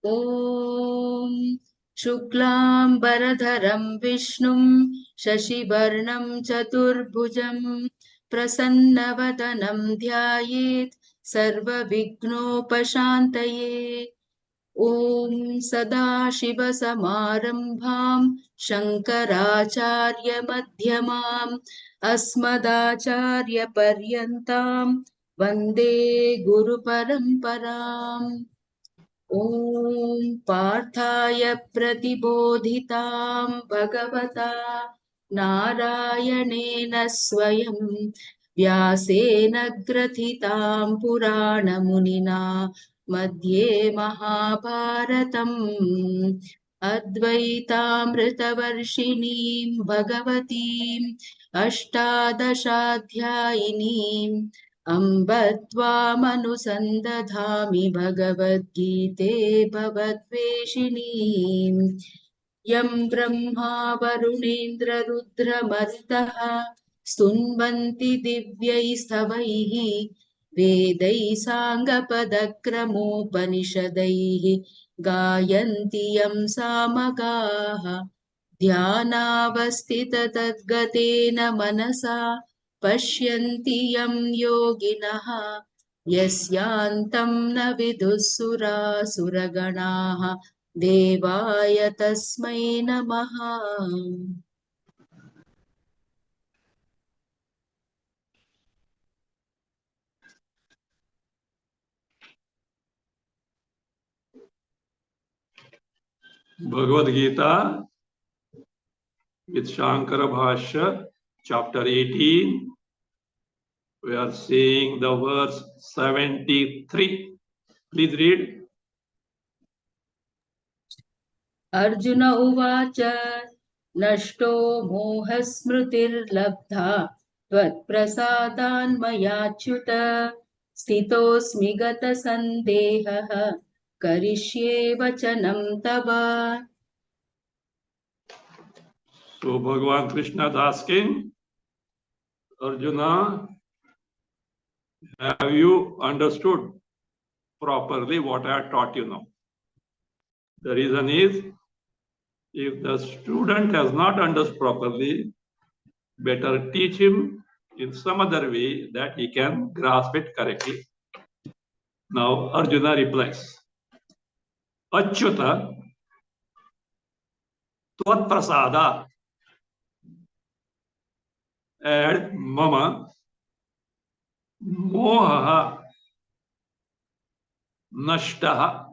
Om Shuklam Baradharam Vishnum Shashivarnam Chaturbhujam Prasannavadanam Dhyayet Sarva Vignopashantaye. Om Sadashiva Samarambham Shankaracharya Madhyamam Asmadacharya Paryantam Vande Guru Paramparam. Om Parthaya Pratibodhitam Bhagavata Narayanena Swayam Vyasena Grathitam Purana Munina Madhye Mahabharatam Advaitamritavarshinim Bhagavatim Ashtadashadhyayinim Ambattvāmanusandadhāmi Bhagavad-gīte bhavadveshinīm Yam Brahma Varunendra Rudra Martaha Stunvanti Divyaistavaihi Vedai Sangapadakramopanishadaihi Gayanti Yam Samagaha Dhyanavastita Tadgatena Manasa Pashyanti Yam Yoginaha Yasyantam na vidusura suraganaha Devaya tasmai namaha. Bhagavad Gita with Shankara Bhasya, chapter 18. We are seeing the verse 73. Please read. Arjuna uvacha nashto moha smritir labdha tvat prasadan mayachyuta stitosmi gata sandehaha karishye vachanam tava. So Bhagavan Krishna is asking Arjuna, have you understood properly what I have taught you now? The reason is, if the student has not understood properly, better teach him in some other way that he can grasp it correctly. Now Arjuna replies, Achyuta Tvat Prasada and Mama Moha Nashtaha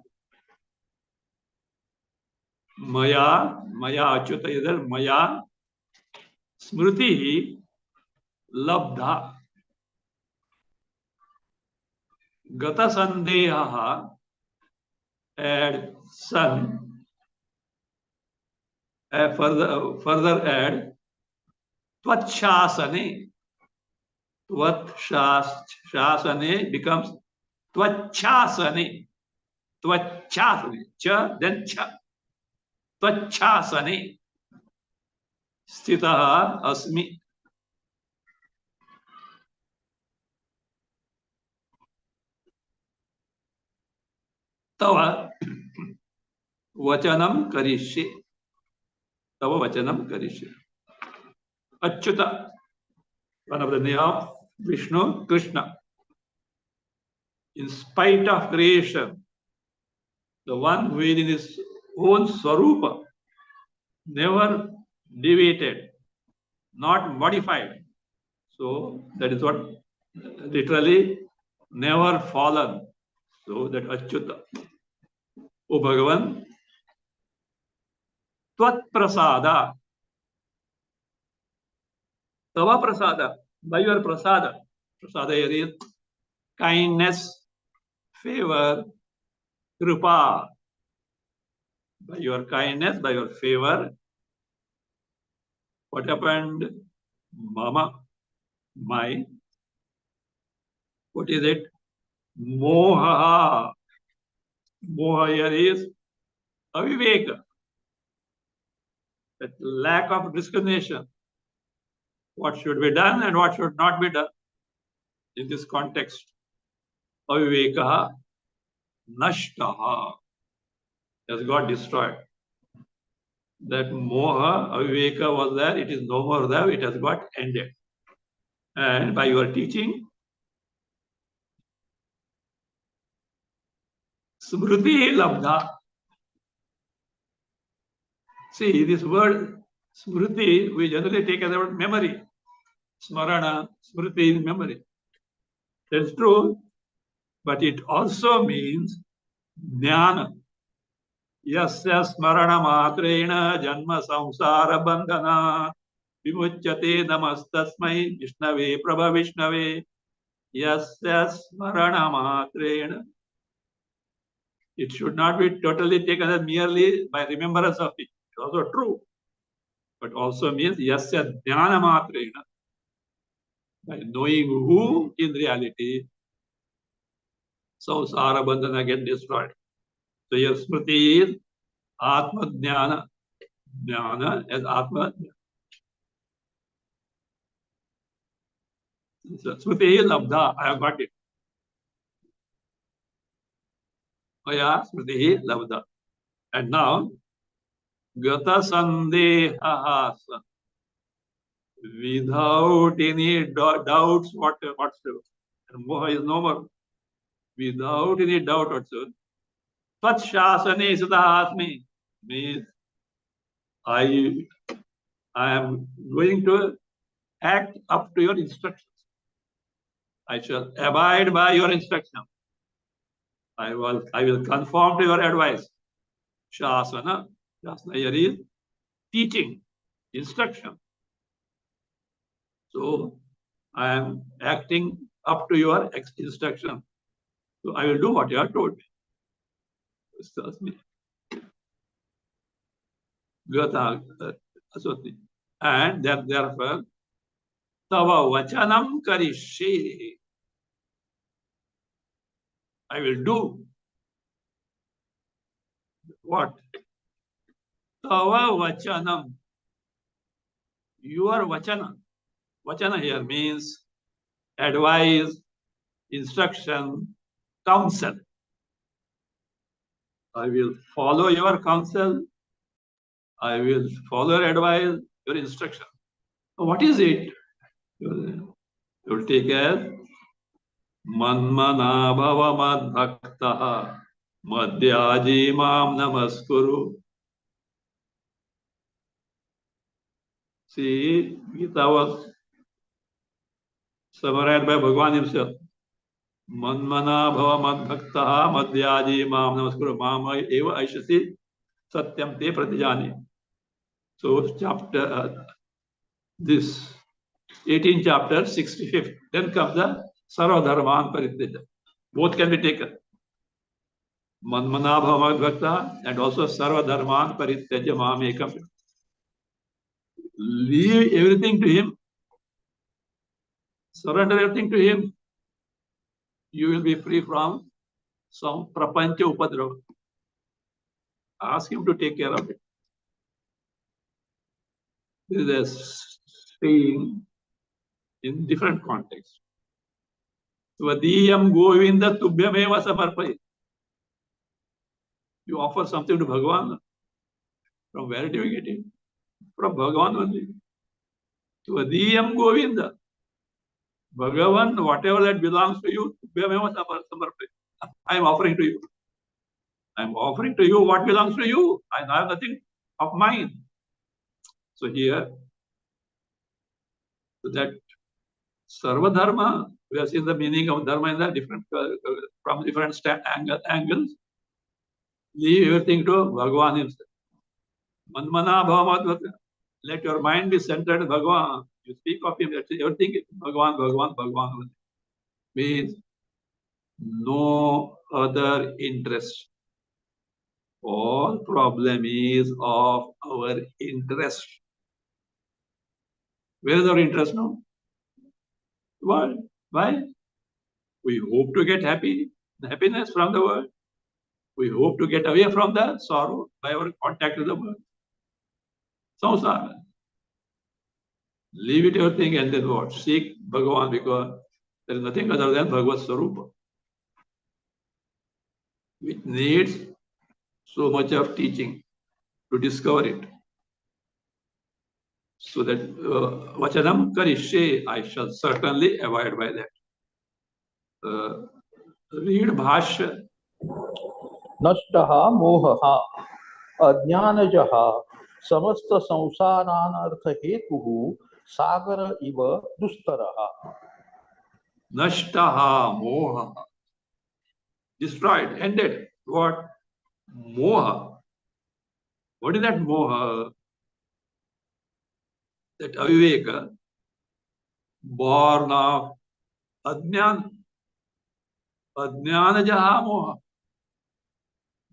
Maya Achyuta is there Maya Smriti Labdha Gata Sandeha add son further add Tvachasane. Tvachasane becomes Tvachasane. Tvachasane. Cha, then cha. Tvachasane. Stitaha asmi. Tava vachanam karishye. Tava vachanam karishye. Achyuta, one of the name of Vishnu, Krishna. In spite of creation, the one who is in his own Swarupa, never deviated, not modified. So that is what literally never fallen. So that Achyuta. O Bhagavan, Tvat Prasada, Tava Prasada, by your Prasada, Prasada is kindness, favor, kripa. By your kindness, by your favor, what happened? Mama, my, what is it? Moha. Moha here is aviveka, that lack of discrimination. What should be done and what should not be done in this context. Aviveka nashtaha has got destroyed. That moha, aviveka was there, it is no more there, it has got ended. And by your teaching, smriti labdha. See, this word smriti, we generally take as a word memory. Smarana, smriti is memory. That's true, but it also means jnana. Yasya smarana matrena janma samsara bandhana vimuchyate namastasmai vishnave prabha vishnave. Yasya smarana matrena. It should not be totally taken as merely by remembrance of it. It's also true, but also means yasya jnana matrena. By knowing who in reality, samsara bandhana get destroyed. So your smriti is atma jnana. Jnana as atma. So smriti is labdha. I have got it. Maya smriti labdha. And now, gata sandeha, without any doubts whatsoever. And moha is no more. Without any doubt whatsoever. Tat shasane sudahasmi means I am going to act up to your instructions. I shall abide by your instruction. I will conform to your advice. Shasana. Shasana here is teaching, instruction. So I am acting up to your instruction. So I will do what you have told me. And therefore, tava vachanam karishye. I will do what? Tava vachanam. Your vachana. Vachana here means advice, instruction, counsel. I will follow your counsel. I will follow your advice, your instruction. What is it? You will take as manmana bhava mad bhaktaha madhyaji mam namaskuru. See, Gita was summarized by Bhagavan himself. Manmana bhava mad bhaktaha madhyaji mam namaskuru mama eva aishasi satyam te pratijani. So chapter this 18th chapter 65th. Then comes the sarva dharman parityaja. Both can be taken. Manmana bhava mad bhakta and also sarva dharman parityaja mam ekam. Leave everything to him. Surrender everything to him. You will be free from some prapancha upadrava. Ask him to take care of it. This is a saying in different contexts. Svadiyam govinda tubhyameva samarpai. You offer something to Bhagavan. From where do you get it? From Bhagavan only. Svadiyam govinda. Bhagavan, whatever that belongs to you, tubhyameva samarpai. I am offering to you. I am offering to you what belongs to you. I have nothing of mine. So here, so that sarva dharma, we have seen the meaning of dharma in the different from different angles. Leave everything to Bhagavan himself. Manmana bhava. Let your mind be centered in Bhagavan. You speak of him, everything is Bhagavan, Bhagavan, Bhagavan. Means no other interests. All problem is of our interest. Where is our interest now? World. Why? We hope to get happiness from the world. We hope to get away from the sorrow by our contact with the world. Samsara. Leave it everything and then what? Seek Bhagavan, because there is nothing other than Bhagavad Sarupa. It needs so much of teaching to discover it. So that Vachanam Karishye, I shall certainly avoid by that. Read Bhasya. Nashtaha mohaha ajnanajaha samasta samsaranartha hetuhu sagara iva dustaraha. Nashtaha moha. Destroyed, ended. What? Moha. What is that moha? That aviveka, born of ajnana. Ajnanajaha moha.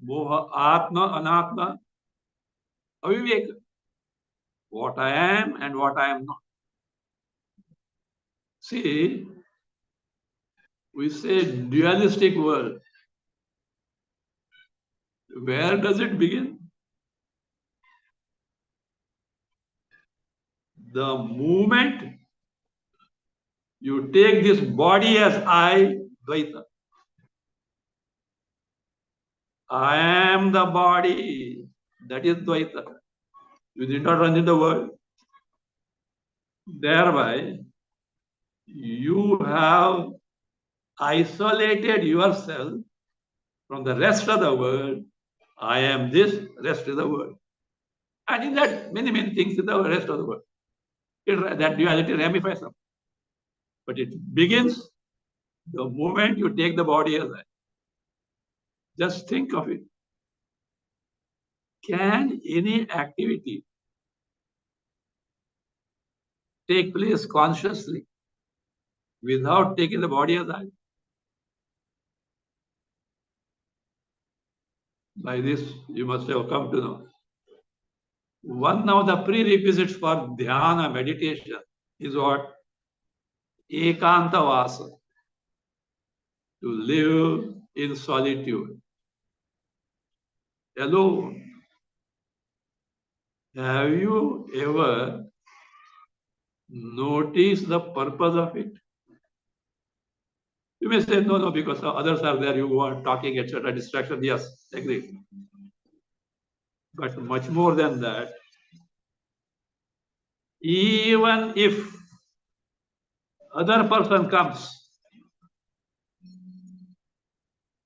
Moha atma, anatma, aviveka. What I am and what I am not. See, we say dualistic world. Where does it begin? The moment you take this body as I, Dvaita. I am the body. That is Dvaita. You did not run in the world. Thereby, you have isolated yourself from the rest of the world. I am this, rest of the world. And in that, many things in the rest of the world. That duality ramifies up. But it begins the moment you take the body as I. Just think of it. Can any activity take place consciously without taking the body as I? By this, you must have come to know. One of the prerequisites for dhyana meditation is what? Ekanta vasa. To live in solitude. Alone. Have you ever noticed the purpose of it? You may say, no, because others are there, you are talking, etc., distraction. Yes, agree. But much more than that, even if other person comes,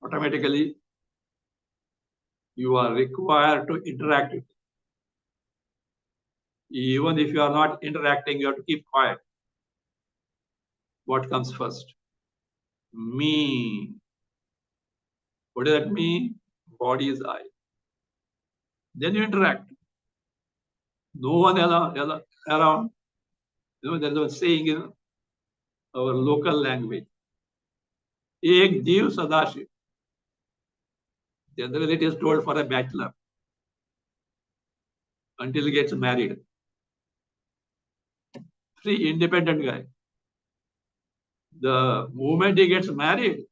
automatically you are required to interact with it. Even if you are not interacting, you have to keep quiet. What comes first? Me. What does that mean? Body is I. Then you interact. No one around. You know, there is a saying in our local language. Ek Jeev Sadashiv. Generally, it is told for a bachelor until he gets married. Free, independent guy. The moment he gets married,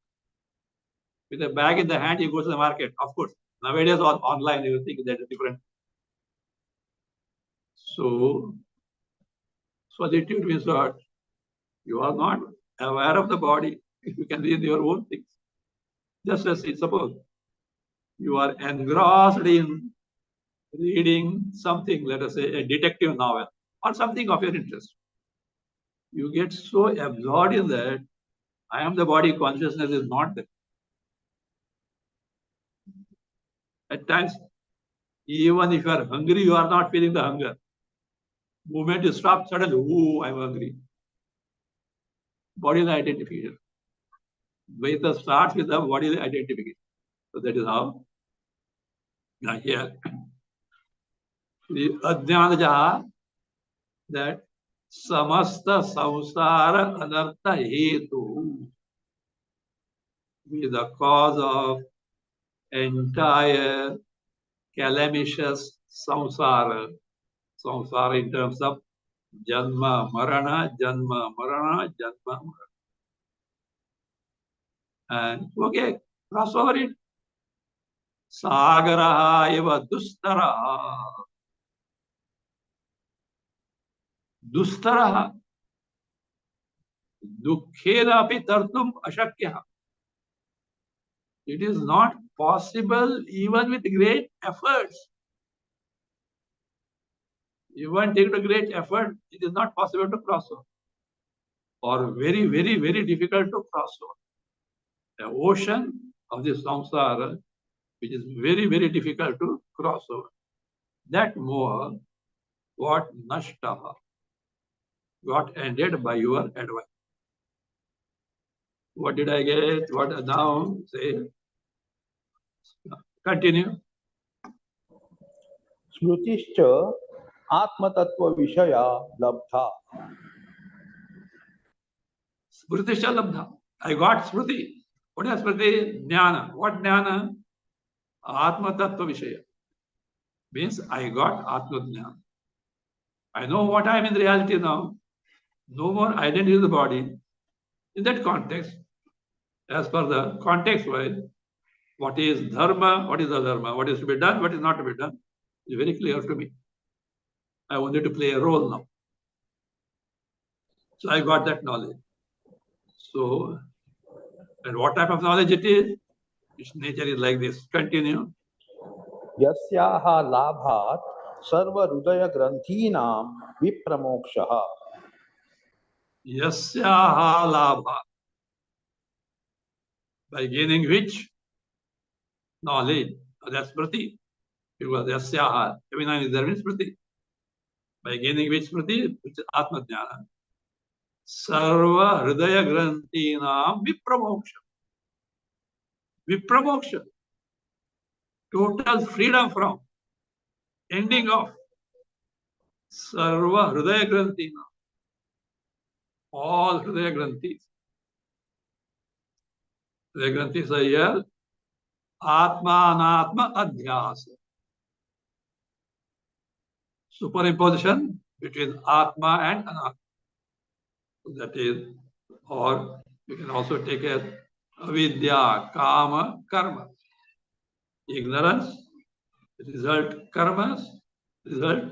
with a bag in the hand, he goes to the market. Of course, nowadays online, you think that is different. So, solitude means what? You are not aware of the body. You can be in your own things. Just as suppose you are engrossed in reading something, let us say a detective novel or something of your interest. You get so absorbed in that, I am the body consciousness is not there. At times, even if you are hungry, you are not feeling the hunger. Moment you stop, suddenly, oh, I'm hungry. Body identification. Dvaita starts with the body identification. So that is how. Now here, the Ajnanajaha, that samasta samsara anartha hetu. be the cause of entire calamitous samsara. Samsara in terms of janma, marana, janma, marana, janma, marana. And okay, cross over it. Sagaraha eva dustaraha. Dustaraha. Dukkhena api tartum ashakyaha. It is not possible even with great efforts. Even take a great effort, it is not possible to cross over. Or very, very, very difficult to cross over. The ocean of this samsara, which is very, very difficult to cross over. That moha got nashtaha, got ended by your advice. What did I get? What now? Say. Continue. Smritischa atmatattva vishaya labdha. Smritischa labdha. I got smriti. What is smriti? Jnana. What jnana? Atma tattva vishaya. Means I got atma jnana. I know what I am in reality now. No more identity of the body. In that context, as per the context wise, what is dharma, what is adharma, what is to be done, what is not to be done, is very clear to me. I wanted to play a role now. So I got that knowledge. So, and what type of knowledge it is? Its nature is like this. Continue. Yasyaha labhat sarva hridaya granthinam vipramokshaha. Yasyaha labha. By gaining which? Knowledge. That's smriti. Because yasyaha, every name is there means smriti. By gaining which smriti? Which is atma jnana. Sarva hridaya granthinam vipramoksha. Vipramoksha. Total freedom from. Ending of. Sarva hridaya granthina. All hridaya granthis. Hridaya granthis are here. Atma anatma adhyasa. Superimposition between Atma and Anatma. That is, or you can also take as avidya, kama, karma. Ignorance, result karmas, result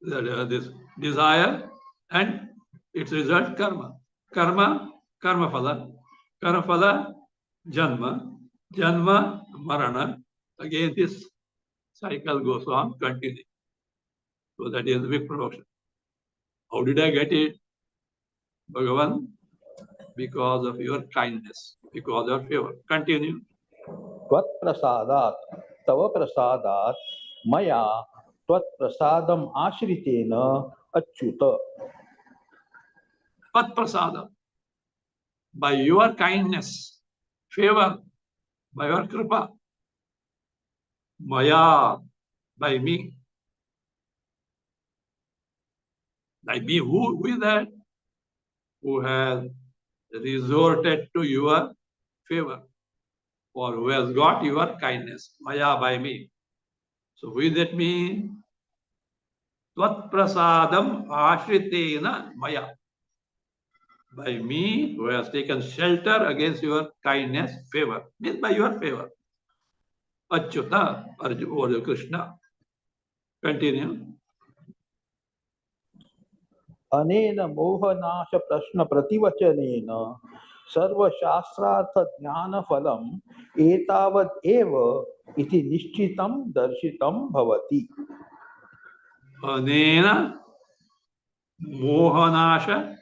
this desire, and its result karma. Karma, karma phala. Karma phala, janma. Janma, marana. Again, this cycle goes on, continuing. So that is the big promotion. How did I get it? Bhagavan, because of your kindness, because of favor. Continue. Tvat prasadat tava prasadat maya tvat prasadam ashritena achyuta. Pat prasada. By your kindness, favor, by your kripa. Maya, by me. By me, who is that? Who has resorted to your favor, or who has got your kindness. Maya, by me. So who is that me? Tvat prasadam ashritena maya. By me, who has taken shelter against your kindness, favor. Means by your favor. Achyuta, Arjuna, Krishna. Continue. Anena mohanasha prashna prativachanena sarva shastrartha jnana phalam etavad eva iti nishchitam darshitam bhavati. Anena mohanasha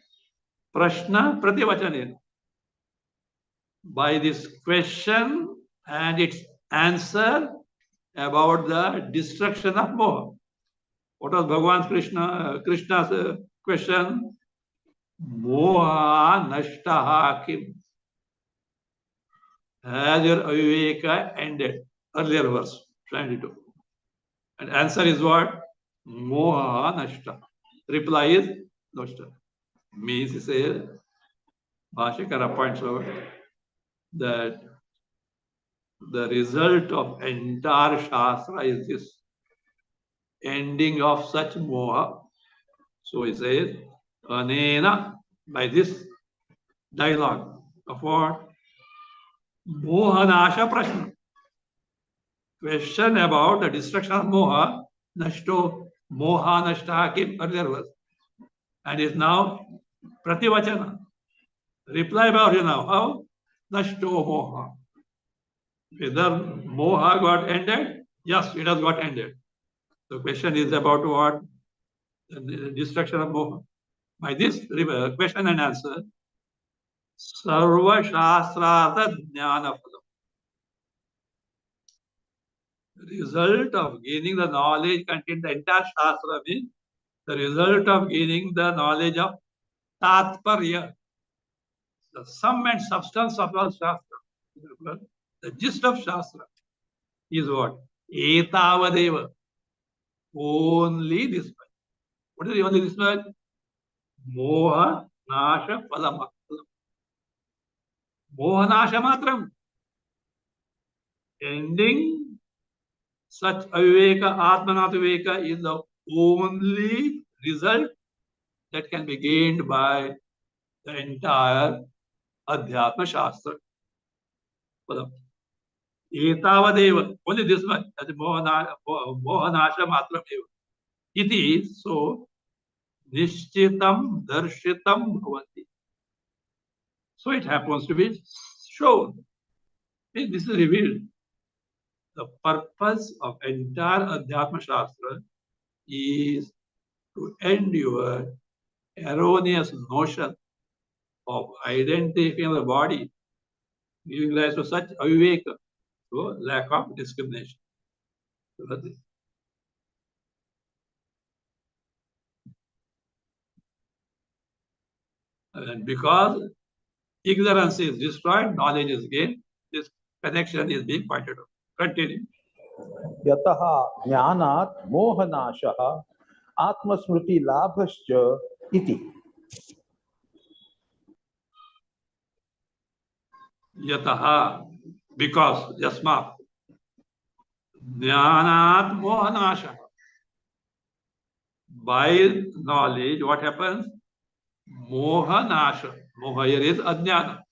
prashna prativachanena. By this question and its answer about the destruction of moha. What was Bhagavan Krishna's question? Moha nashtaha kim. Has your aviveka ended? Earlier verse, 22. And answer is what? Moha nashta. Reply is nashta. Means he says, Bhashyakara points out that The result of entire Shastra is this ending of such moha. So he says, Anena, by this dialogue of what? Mohanasha Prashna. Question about the destruction of moha, nashto, moha nashta came earlier verse. And is now prativachana. Reply by Arjuna. How? Nashto moha. Whether moha got ended? Yes, it has got ended. The question is about what? The destruction of moha. By this question and answer, Sarva Shastrartha Jnana Phalam. The result of gaining the knowledge contained the entire Shastra means the result of gaining the knowledge of Tatparya, the sum and substance of all Shastra. The gist of Shastra is what? Etavadeva. Only this much. What is the only this much? Moha Nasha Phalam. Moha Nasha Matram. Ending such aviveka, atmanat viveka is the only result that can be gained by the entire Adhyatma Shastra. Etavadeva, only this much, that is Mohanasha Matram Eva. It is so, Nishchitam Darshitam Bhavanti. So it happens to be shown. This is revealed. The purpose of entire Adhyatma Shastra is to end your erroneous notion of identifying the body, giving rise to such aviveka, so lack of discrimination. And because ignorance is destroyed, knowledge is gained, this connection is being pointed out. Continue. यतः ज्ञानात् मोहनाशः आत्मस्मृति लाभश्च इति. Yataha, because, yasma, jnanat mohanasha. By knowledge, what happens? Mohanasha. Moha here is ajnana.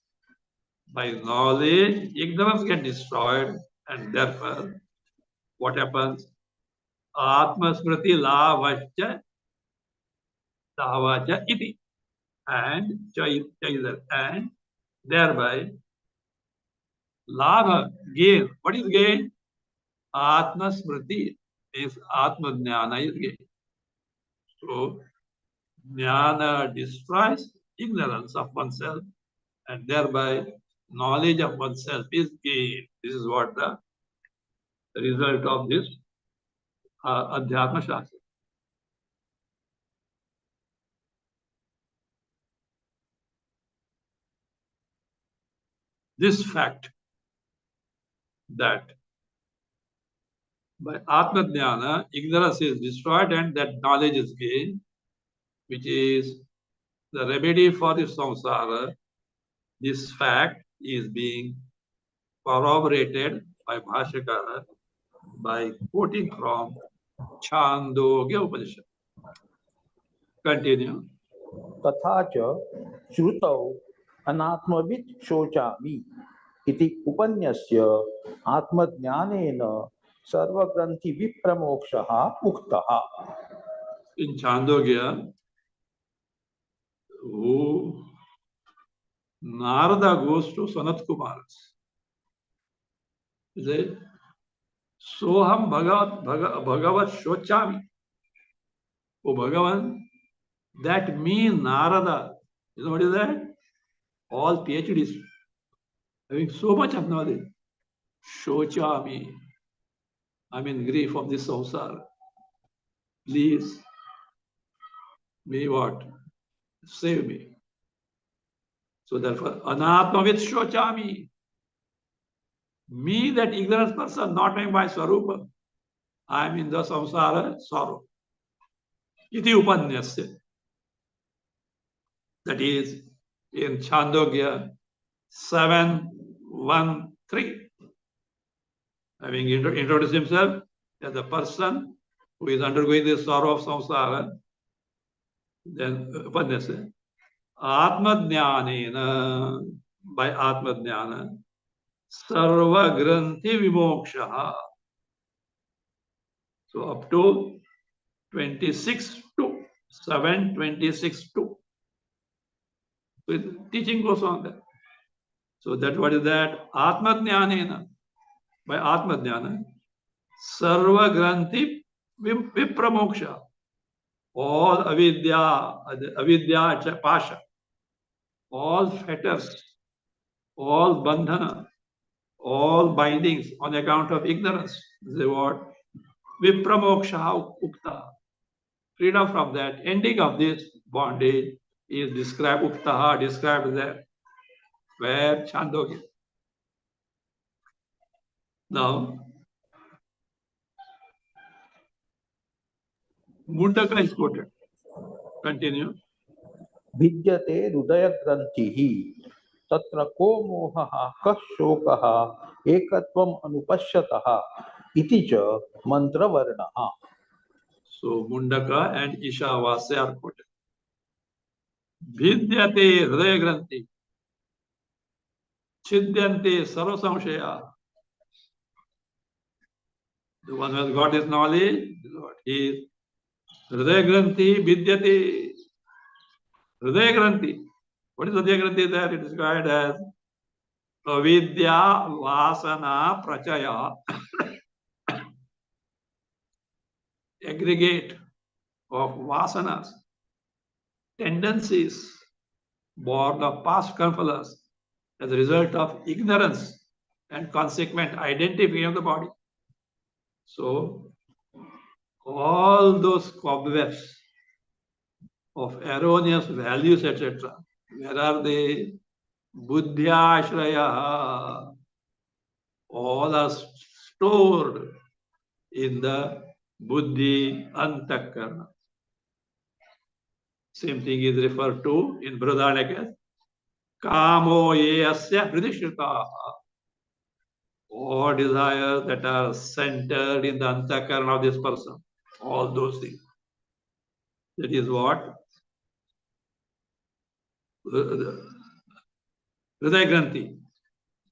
By knowledge, ignorance gets destroyed, and therefore, what happens? Atma smriti lavascha davacha iti. And and thereby, lava, gain. What is gain? Atma smriti is atma jnana is gain. So, jnana destroys ignorance of oneself, and thereby knowledge of oneself is gained. This is what the result of this Adhyatma Shastra. This fact that by Atma Jnana, ignorance is destroyed and that knowledge is gained, which is the remedy for the samsara, this fact is being corroborated by Bhashyakara by quoting from Chandogya Upanishad. Continue. तथा च श्रुतौ अनात्मवित् शोचामि इति उपन्यस्य आत्मज्ञानेन सर्वग्रंथि विप्रमोक्षः उक्तः. In Chandogya, who Narada goes to Sanat Kumar. He says, Soham Bhagavat Shochami. Oh Bhagavan, that means Narada. You know what is that? All PhDs having so much of knowledge. Shochami. I'm in grief of this samsara. Please, me what? Save me. So therefore, Anatmavit Shochami. Me, that ignorant person, not knowing my Swarupa, I am in the samsara sorrow. Iti Upanyasya. That is in Chandogya 7:1-3. Having introduced himself as a person who is undergoing the sorrow of samsara, then Upanishad, Atma-jnanena, by Atma-jnana, Sarva-granthi vimoksha. So up to 26-2, 7:26-2. So teaching goes on there. So that what is that? Atma-jnanena, by Atma-jnana, Sarva-granthi vipramoksha. All avidya, pasha, all fetters, all bandhana, all bindings on account of ignorance. This is what vipramoksha ukta. Freedom from that, ending of this bondage is described, uktaha, described there. Where Chandogya. Now, Mundaka is quoted. Continue. भिद्यते हृदयग्रन्थिः तत्र को मोहः कः शोकः एकत्वम् अनुपश्यतः इति च मन्त्रवर्णः. So Mundaka and Ishavasya are quoted. Vidyate Hridaya Granthi. Chidyante Sarva Samshaya. The one who has got his knowledge, he is Hridaya Granthi, Vidyate. Hridaya Granthi. What is Hridaya Granthi there? It is described as Avidya Vasana Prachaya. Aggregate of vasanas, tendencies born of past karmas as a result of ignorance and consequent identity of the body. So, all those cobwebs of erroneous values, etc., where are they? Buddhya ashraya. All are stored in the buddhi antakarna. Same thing is referred to in Brihadaranyaka as Kamo ye asya pradishrita. All desires that are centered in the antakarna of this person. All those things. That is what Hridaya Granthi,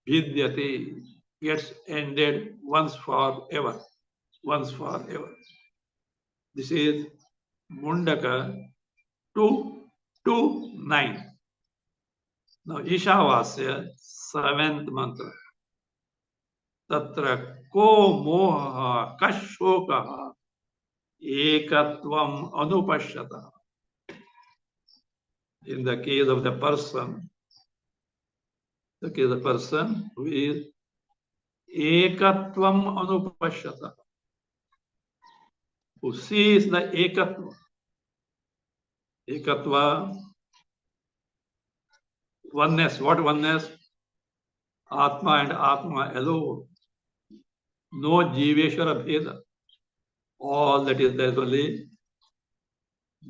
Vidyate, gets ended once for ever. Once for ever. This is Mundaka 2:9. Now Ishavasya, 7th mantra. Tatra ko moha kashokaha ekatvam anupashyata. In the case of the person who is ekatvam anupashyata, who sees the ekatva, oneness. What oneness? Atma and Atma alone. No Jiveshwara Bheda. All that is there is only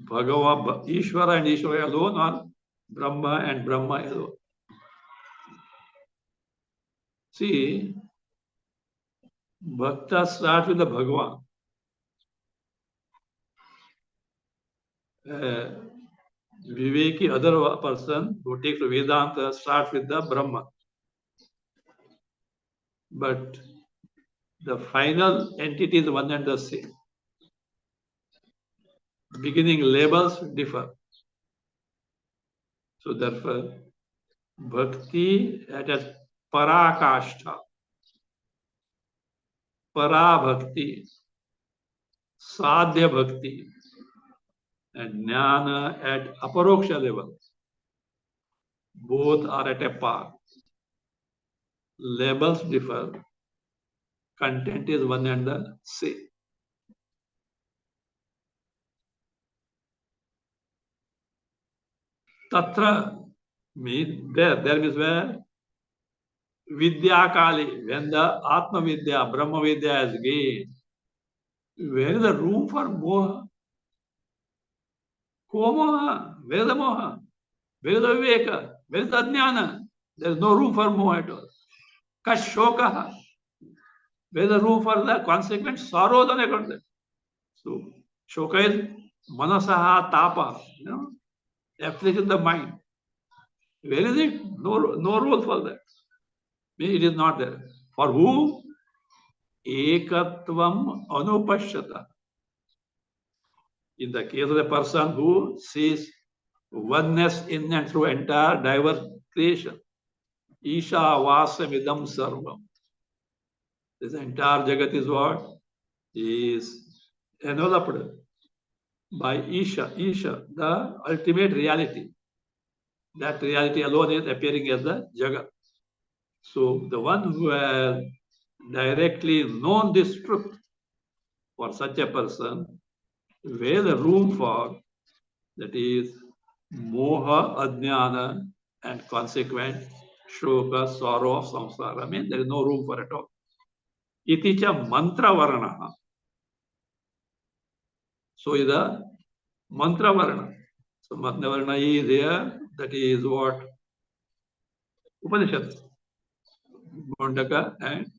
Bhagava, Ishvara and Ishvara alone, or Brahma and Brahma alone. See, Bhakta starts with the Bhagavan. Viveki, other person who takes Vedanta, starts with the Brahma. But the final entity is one and the same. Beginning labels differ. So therefore, Bhakti at its Parakashta, Para Bhakti, Sadhya Bhakti, and Jnana at Aparoksha level. Both are at a par. Labels differ. Content is one and the same. Tatra means there means where Vidya Kali, when the Atma Vidya, Brahma Vidya is gained, where is the room for moha? Ko moha? Where is the moha? Where is the viveka? Where is the jnana? There is no room for moha at all. Kashokaha. Where is the room for the consequent sorrows on account of that? So, Shoka is manasaha tapa, affliction of the mind. Where is it? No role for that. It is not there. For whom? Ekatvam anupashyata. In the case of the person who sees oneness in and through entire diverse creation. Isha vasamidam sarvam. This entire Jagat is what? Is enveloped by Isha, the ultimate reality. That reality alone is appearing as the Jagat. So the one who has directly known this truth, for such a person, where the room for, that is moha, ajnana, and consequent shoka, sorrow of samsara. I mean, there is no room for it all. Iticha mantra varana. So is the mantra varana. So mantra varana is here. That is what Upanishad, Mundaka and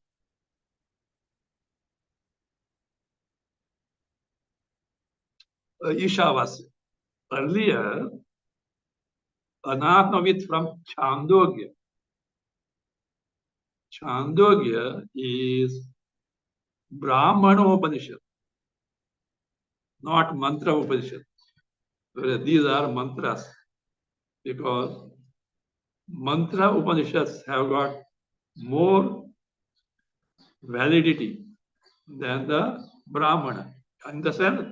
Ishavasya. Earlier, Anatmavit from Chandogya. Chandogya is Brahmana Upanishad, not Mantra Upanishad. Whereas these are mantras, because Mantra Upanishads have got more validity than the Brahmana. In the sense,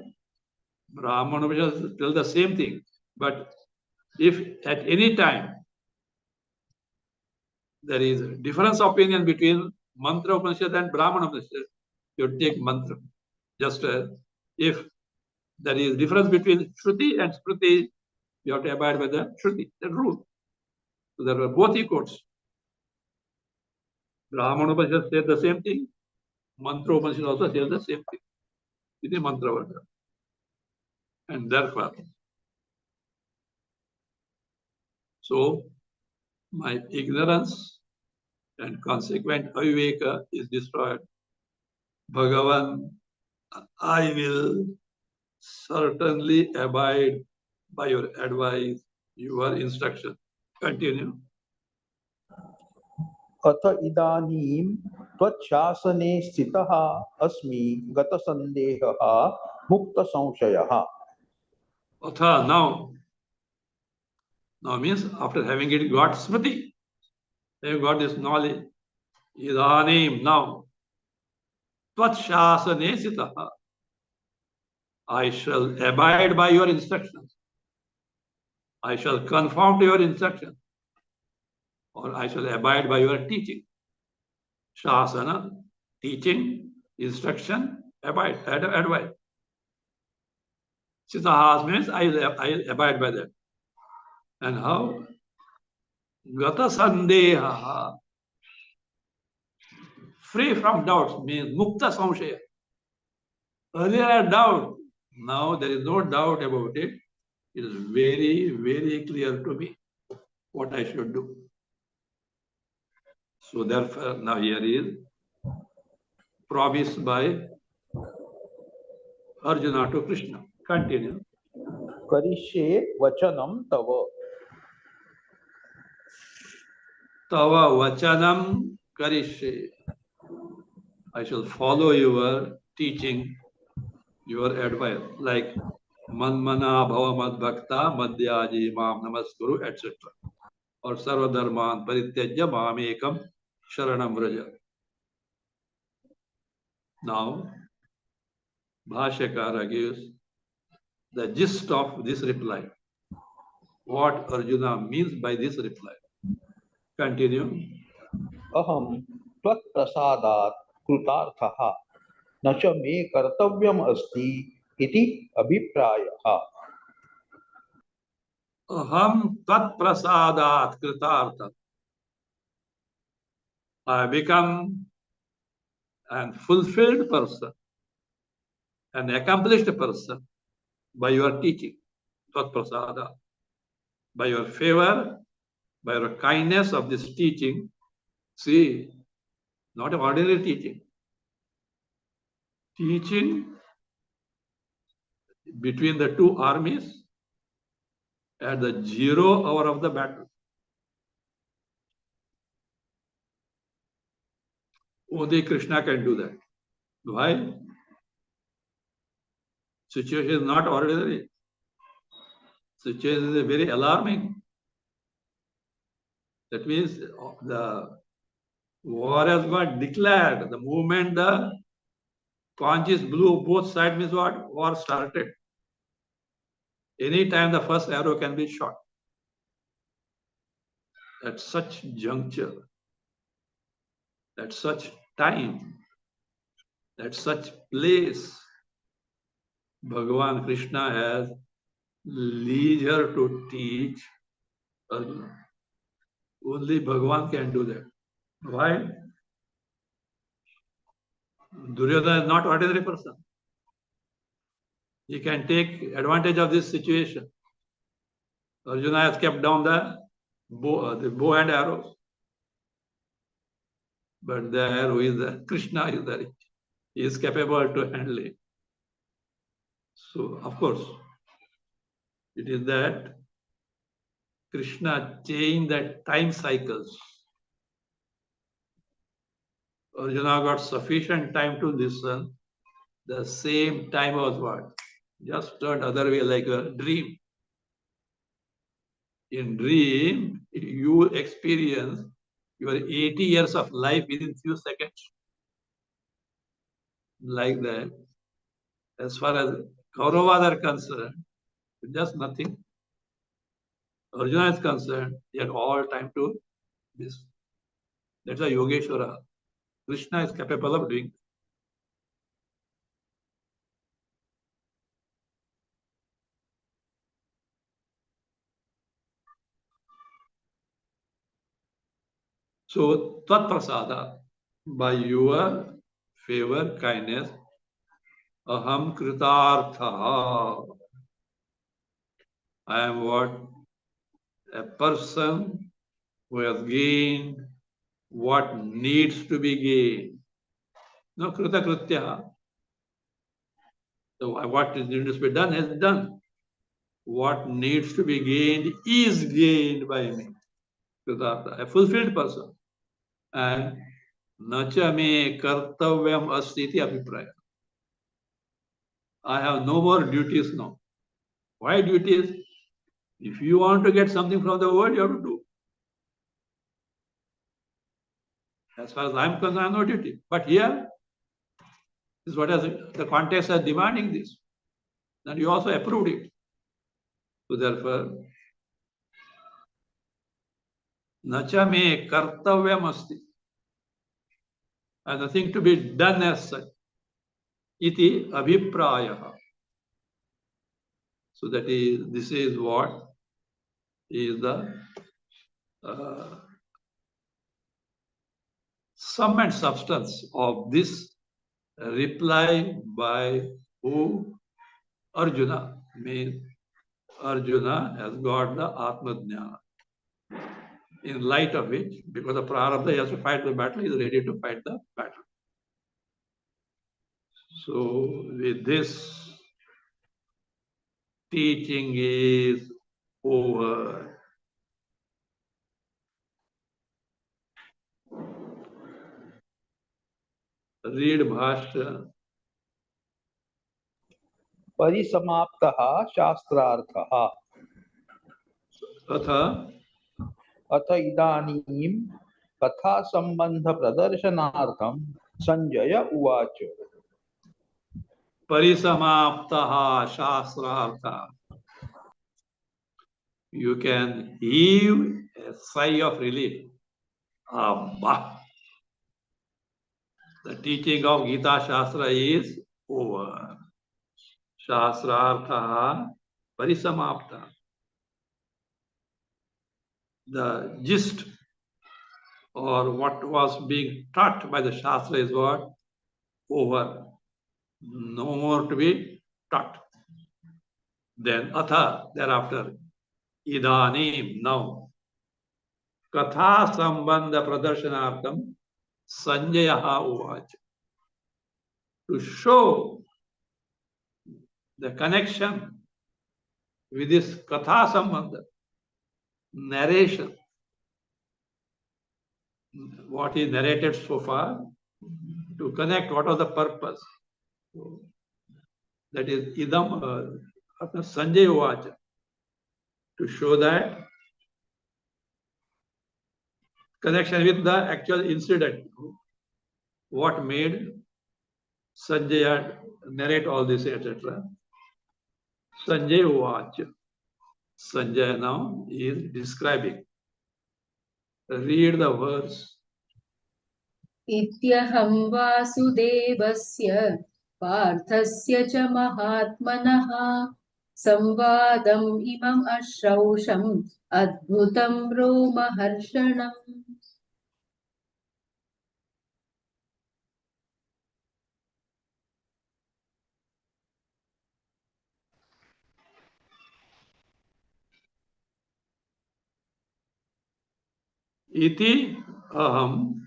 Brahmana Upanishads tell the same thing. But if at any time there is a difference of opinion between Mantra Upanishad and Brahmana Upanishad, you take Mantra. Just if there is difference between Shruti and Smriti, you have to abide by the Shruti, the rule. So there are both equals. Brahmana Upanishad says the same thing. Mantra Upanishad also says the same thing. It is Mantra Varga. And therefore, so my ignorance and consequent aviveka is destroyed. Bhagavan, I will certainly abide by your advice, your instruction. Continue. अथ इदानीं त्वच्छासने स्थितः अस्मि गतसन्देहः मुक्तसंशयः. Atha, now means after having it got smriti, having got this knowledge, idanim, now, tvachasane sitaha, I shall abide by your instructions. I shall conform to your instructions. Or I shall abide by your teaching. Shasana, teaching, instruction, abide, advice. Sitahas means I abide by that. And how? Gata sandeha, free from doubts, means mukta samshaya. Earlier I had doubt, now there is no doubt about it. It is very, very clear to me what I should do. So therefore, now here is promise by Arjuna to Krishna. Continue. करिष्ये वचनं तव. Tava vachanam karishe. I shall follow your teaching, your advice, like manmana bhava mad bhakta madhyaji mam namaskuru, etc. Or sarvadharman parityajya mamekam sharanam vraja. Now, Bhashyakara gives the gist of this reply. What Arjuna means by this reply. Continue. अहं त्वत्प्रसादात् कृतार्थः न च मे कर्तव्यम् अस्ति इति अभिप्रायः. Aham tat prasadat kritartha. I become an fulfilled person, an accomplished person by your teaching, tat prasada, by your favor, by your kindness of this teaching. See, not an ordinary teaching. teaching between the two armies at the 0 hour of the battle. Only Krishna can do that. Why? Situation is not ordinary. Situation is very alarming. That means the war has got declared. The moment the conch is blew, both sides means what? War started. Anytime the first arrow can be shot. At such juncture, at such time, at such place, Bhagavan Krishna has leisure to teach Arjuna. Only Bhagavan can do that. Why? Duryodhana is not ordinary person. He can take advantage of this situation. Arjuna has kept down the bow and arrows. But there who is the Krishna is there. He is capable to handle it. So, of course, it is that Krishna changed the time cycles. Arjuna got sufficient time to listen. The same time was what? Just turned other way like a dream. In dream, you experience your 80 years of life within few seconds. Like that. As far as Kauravas are concerned, just nothing. Arjuna is concerned, he had all time to this. That's a Yogeshwara. Krishna is capable of doing. So, Tat Prasada, by your favor, kindness, Aham Kritartha. I am what? A person who has gained what needs to be gained. No, Krita Kritya. So what needs to be done is done. What needs to be gained is gained by me. Kritartha, a fulfilled person. And Nacha me kartavyam astiti abhipraya. I have no more duties now. Why duties? If you want to get something from the world, you have to do. As far as I'm concerned, I have no duty. But here, this is what the context is demanding this. And you also approved it. So therefore, Nacha me kartavyam asti. And nothing to be done as such. Iti abhipraya. So that is, this is what is the sum and substance of this reply by who? Arjuna. Means Arjuna has got the Atma-jnana. In light of which, because the Prarabdha he has to fight the battle, he is ready to fight the battle. So with this, teaching is over. Read Bhasya. परिसमाप्तः शास्त्रार्थः Atha अथ इदानीं कथासम्बन्धप्रदर्शनार्थं सञ्जय उवाच Parisamaptaha Shastrartha. You can heave a sigh of relief. Abba. The teaching of Gita Shastra is over. Shastrartha Parisamapta. The gist or what was being taught by the Shastra is what? Over. No more to be taught. Then Atha, thereafter, Idanim, now. Katha Sambandha Pradarshanartham Sanjayaha Uvach. to show the connection with this Katha Sambandha, narration, what is narrated so far, to connect what was the purpose. So, that is idam Sanjay Uvacha, to show that connection with the actual incident, what made Sanjay narrate all this, etc. Sanjay Uvacha. Sanjay now is describing. Read the verse. इत्यहं वासुदेवस्य पार्थस्य च महात्मनः संवादम् इमम् अश्रौषम् अद्भुतं रोमहर्षणम् Iti aham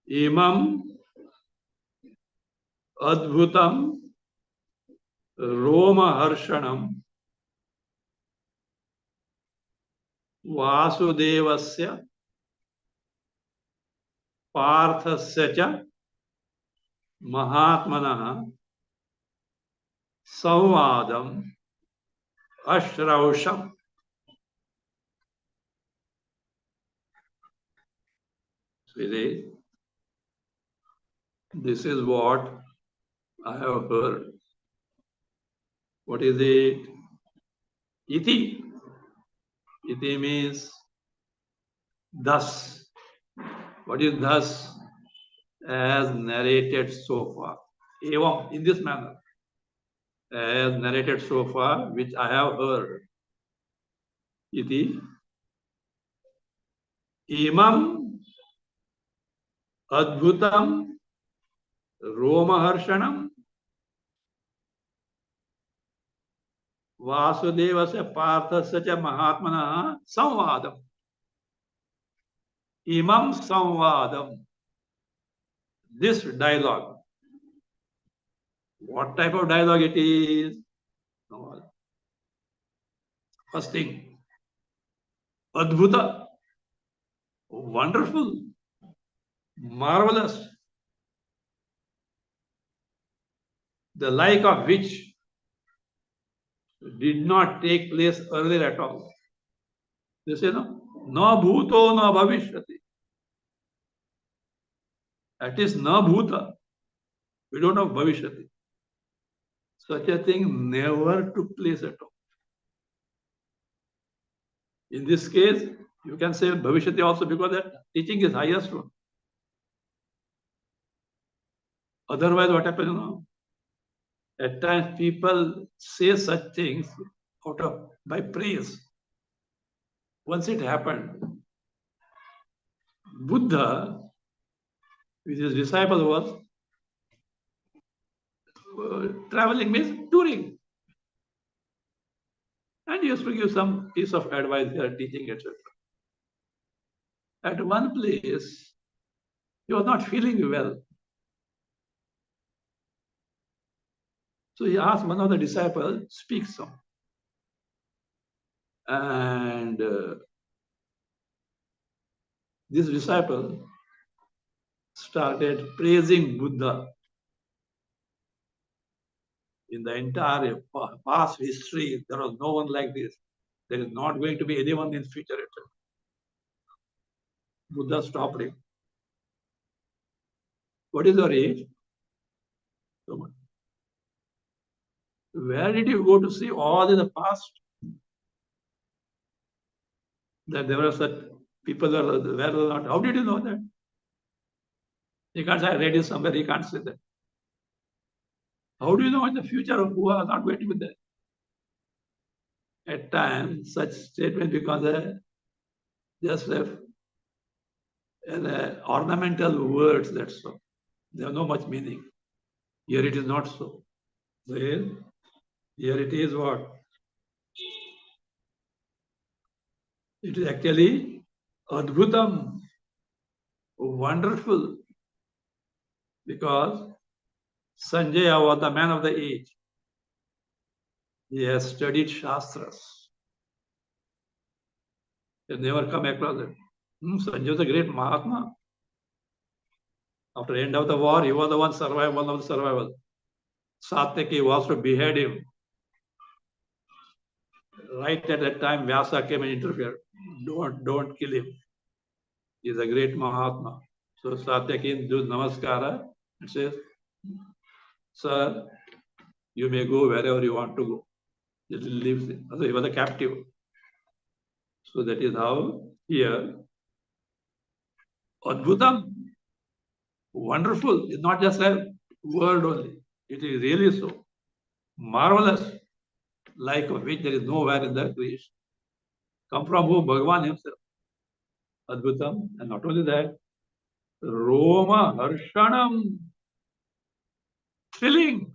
imam adbhutam romaharshanam vasudevasya parthasya cha mahatmanah संवादम अश्रौषम. This is what I have heard. What is it? Iti. Iti means thus. What is thus? As narrated so far. Evam, in this manner. As narrated so far, which I have heard. Iti. Imam adbhutam romaharshanam vasudevasya parthasya cha mahatmanah samvadam. Imam samvadam. This dialogue. What type of dialogue it is? First thing, adbhuta, wonderful, marvelous, the like of which did not take place earlier at all. They say, no bhuto, no bhavishyati. That is na bhuta. We don't know bhavishyati. Such a thing never took place at all. In this case, you can say bhavishyati also because that teaching is highest one. Otherwise, what happens now? At times, people say such things by praise. Once it happened, Buddha, with his disciples, was traveling, means touring. And he used to give some piece of advice here, teaching, etc. At one place, he was not feeling well. So he asked one of the disciples, speak some. And this disciple started praising Buddha. In the entire past history, there was no one like this. There is not going to be anyone in future, etc. Buddha stopped him. What is your age? So much. Where did you go to see all in the past? That there were such people were not. How did you know that? You can't say, I read it somewhere, you can't say that. How do you know in the future who are not going to be there? At times, such statement becomes just ornamental words, that's all. They have no much meaning. Here it is not so. So here it is what? It is actually adbhutam, wonderful, Because Sanjaya was the man of the age. He has studied Shastras. He never come across it. Sanjaya was a great Mahatma. After the end of the war, he was the one of the survivors. Satyaki was to behead him. Right at that time, Vyasa came and interfered. Don't kill him. He is a great Mahatma. So Satyaki does namaskara and says, Sir, you may go wherever you want to go. He lives. So he was a captive. So that is how here Adbhutam, wonderful. It's not just a word only. It is really so. Marvelous, like of which there is nowhere in the creation. Come from who? Bhagavan himself. Adbhutam. And not only that, Roma Harshanam, thrilling,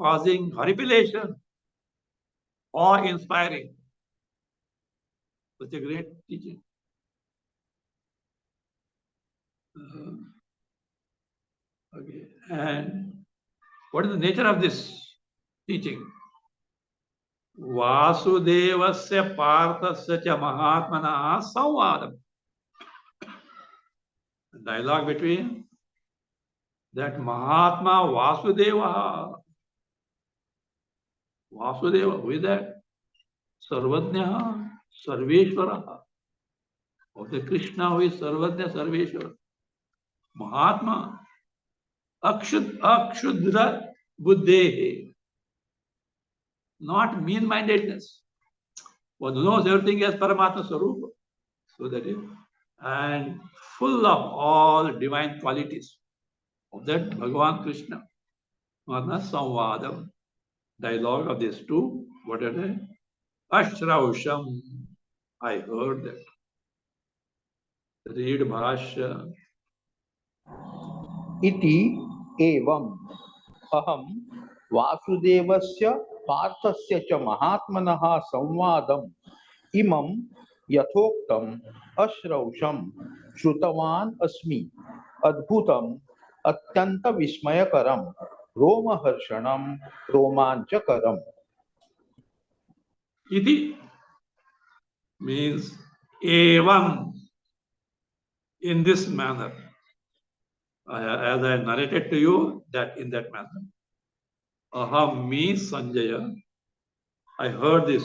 causing horripilation, awe-inspiring. Such a great teaching. Okay. And what is the nature of this teaching? Vasudevasya Parthasya cha Mahatmana Samvadam. Dialogue between that Mahatma Vasudeva. Vasudeva, who is that? Sarvajna, Sarveshwara. Of the Krishna who is Sarvajna, Sarveshwara. Mahatma, Akshudra Buddhe. Not mean-mindedness. One knows everything as Paramatma Sarupa. So that is, and full of all divine qualities of that Bhagavan Krishna. Mahatma Samvadam. Dialogue of these two. What are they? Ashrausham. I heard that. Read Bhasya. इति एवम् अहं वासुदेवस्य पार्थस्य च महात्मनः संवादम् इमं यथोक्तम् अश्रौषं श्रुतवान् अस्मि अद्भुतम् अत्यन्तविस्मयकरं रोमहर्षणं रोमाञ्चकरम्. Iti means evam, in this manner. As I narrated to you, that in that manner. Aham me Sanjaya. I heard this.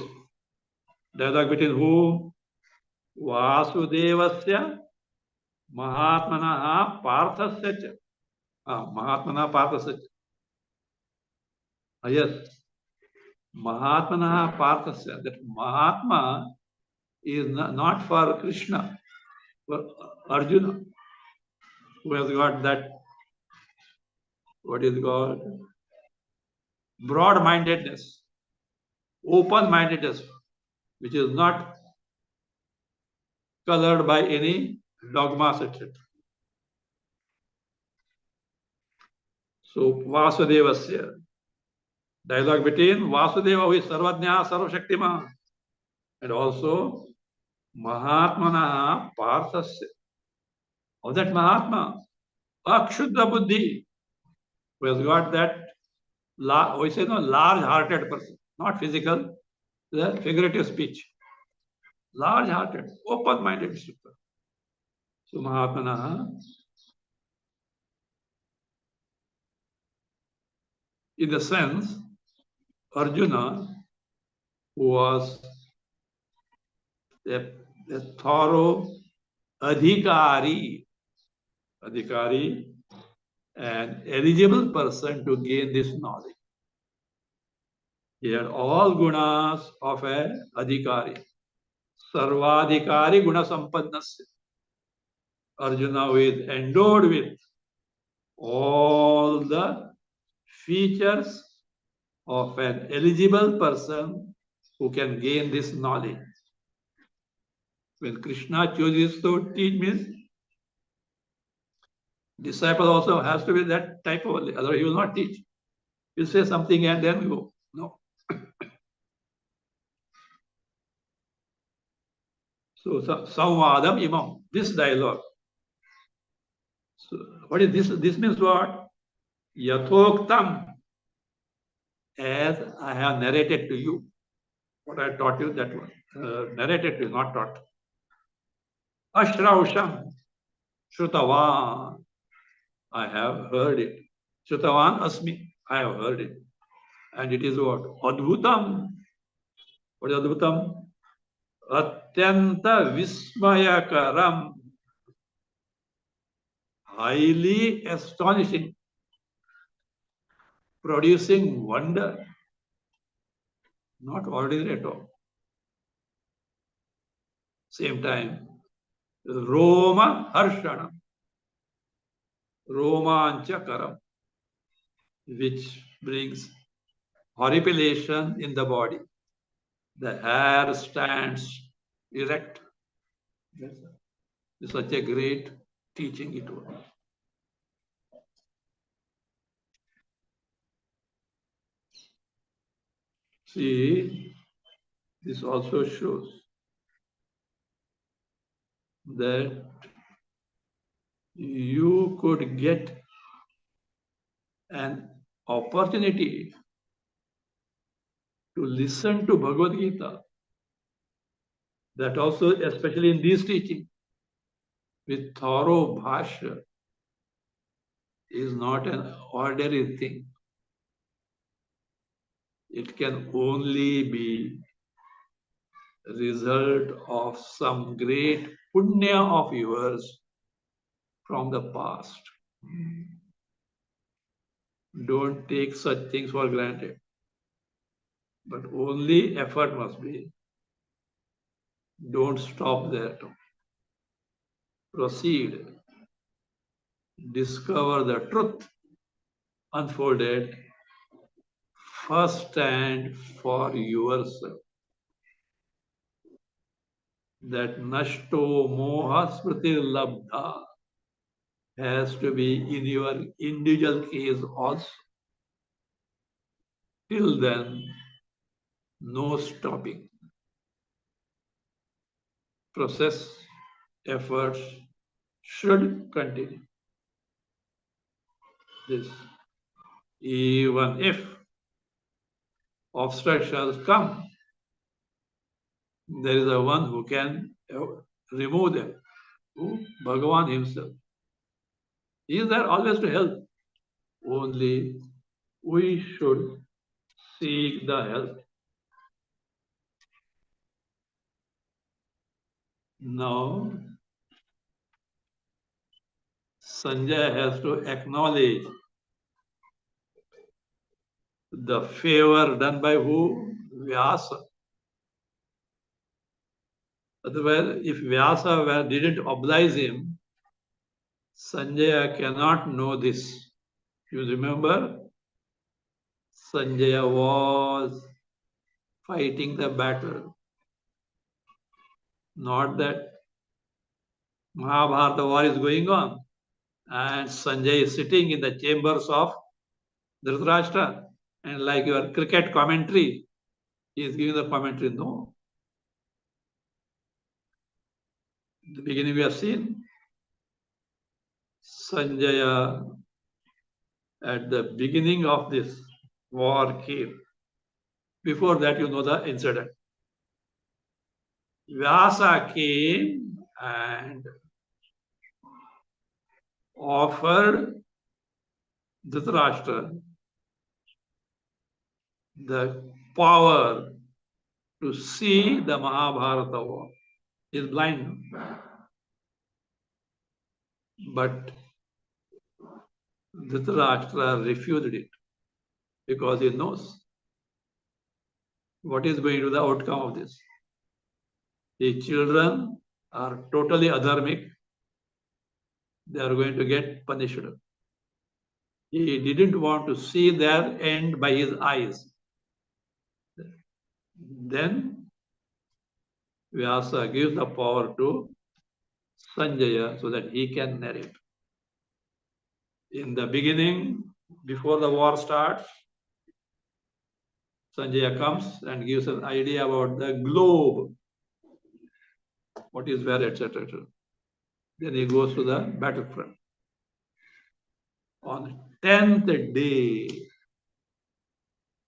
Dialogue between who? Vasudevasya Mahatmanaha Parthasya cha. Mahatmana Parthasya cha. Yes. Mahatmanaha Parthasya. That Mahatma is not for Krishna, for Arjuna, who has got that, what is called, broad-mindedness, open-mindedness, which is not colored by any dogmas, etc. So Vasudevasya, dialogue between Vasudeva, who is Sarvajna, Sarvashaktiman, and also Mahatmana Parthasya, of that Mahatma, Akshudra Buddhi, who has got that, we say no, large-hearted person, not physical, the figurative speech. Large-hearted, open-minded people. So Mahatmana, in the sense, Arjuna, who was a thorough adhikari, an eligible person to gain this knowledge. He had all gunas of an adhikari. Sarvadhikari guna sampannasya. Arjuna is endowed with all the features of an eligible person who can gain this knowledge. When Krishna chooses to teach, means disciple also has to be that type of, otherwise he will not teach. He'll say something and then go. No. So Samvadam Imam, this dialogue. So what is this? This means what? Yathoktam, as I have narrated to you. What I taught you, that was narrated to you, not taught. Ashrausham, Shrutavan, I have heard it. Shrutavan asmi, I have heard it. And it is what? Adbhutam. What is Adbhutam? Atyanta Vismayakaram. Highly astonishing. Producing wonder. Not ordinary at all. Same time, Roma Harshanam. Romanchakaram. Which brings horripilation in the body. The hair stands erect. It's such a great teaching it was. See, this also shows that you could get an opportunity to listen to Bhagavad Gita. That also, especially in this teaching, with thorough Bhasya, is not an ordinary thing. It can only be a result of some great punya of yours from the past. Don't take such things for granted. But only effort must be. Don't stop there. Proceed. Discover the truth unfolded. First stand for yourself. That nashto moha smriti labdha has to be in your individual case also. Till then, no stopping. Process, efforts should continue. This, even if obstructions come, there is a one who can remove them. Who? Bhagavan himself. He is there always to help. Only we should seek the help. Now, Sanjay has to acknowledge the favor done by who? Vyasa. Otherwise, if Vyasa didn't oblige him, Sanjaya cannot know this. You remember? Sanjaya was fighting the battle. Not that Mahabharata war is going on and Sanjay is sitting in the chambers of Dhritarashtra and like your cricket commentary, he is giving the commentary. No. In the beginning we have seen Sanjaya at the beginning of this war came. Before that, you know the incident. Vyasa came and offered Dhritarashtra the power to see the Mahabharata war. He is blind. But Dhritarashtra refused it because he knows what is going to be the outcome of this. The children are totally adharmic. They are going to get punished. He didn't want to see their end by his eyes. Then Vyasa gives the power to Sanjaya so that he can narrate. In the beginning, before the war starts, Sanjaya comes and gives an idea about the globe, what is where, etc. Then he goes to the battlefront. On 10th day,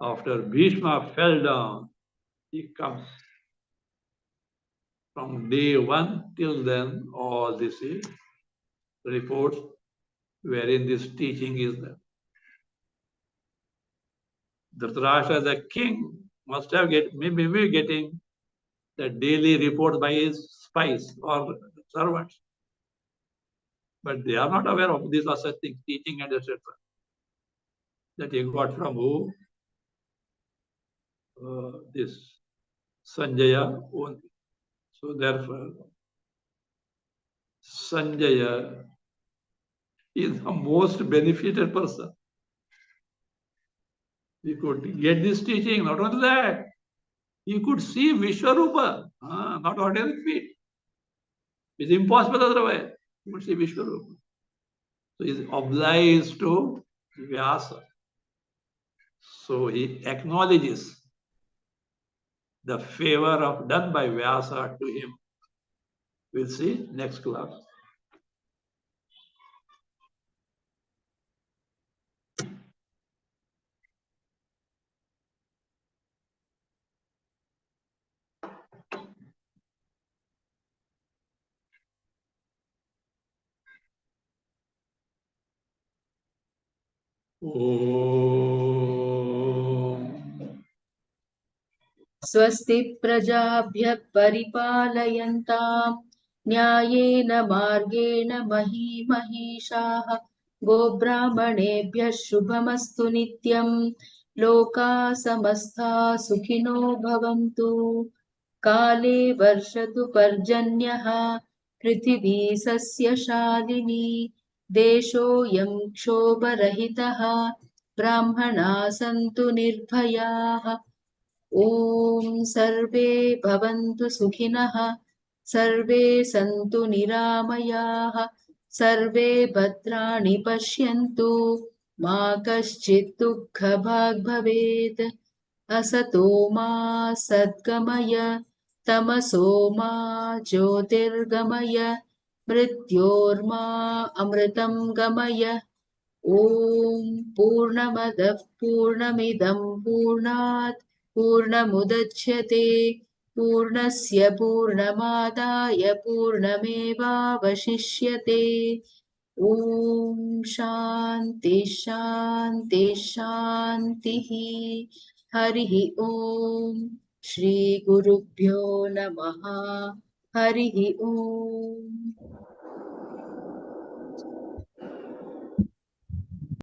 after Bhishma fell down, he comes. From day 1 till then, all this is reports wherein this teaching is there. Dhritarashtra, the king, must have maybe getting the daily report by his spies or servants. But they are not aware of this or such thing, teaching and etc. That he got from who? This Sanjaya only. So therefore, Sanjaya is the most benefited person. He could get this teaching, not only that, he could see Vishwarupa, not ordinary feet. It's impossible otherwise. He could see Vishwarupa. So he is obliged to Vyasa. So he acknowledges the favor done by Vyasa to him. We'll see next class. Om. स्वस्ति प्रजाभ्यः परिपालयन्तां न्यायेन मार्गेण मही महिषाः गोब्राह्मणेभ्यः शुभमस्तु नित्यं लोकाः समस्ताः सुखिनो भवन्तु काले वर्षतु पर्जन्यः पृथिवी सस्यशालिनी देशोऽयं क्षोभरहितः ब्राह्मणाः सन्तु निर्भयाः ॐ सर्वे भवन्तु सुखिनः सर्वे सन्तु निरामयाः सर्वे भद्राणि पश्यन्तु मा कश्चित् दुःखभाग् भवेत् असतो मा सद्गमय तमसो मा ज्योतिर्गमय मृत्योर्मा अमृतं गमय ॐ पूर्णमदः पूर्णमिदं पूर्णात् पूर्णमुदच्यते पूर्णस्य पूर्णमादाय पूर्णमेवावशिष्यते ॐ शान्ति शान्ति शान्तिः हरिः ॐ श्रीगुरुभ्यो नमः हरिः ॐ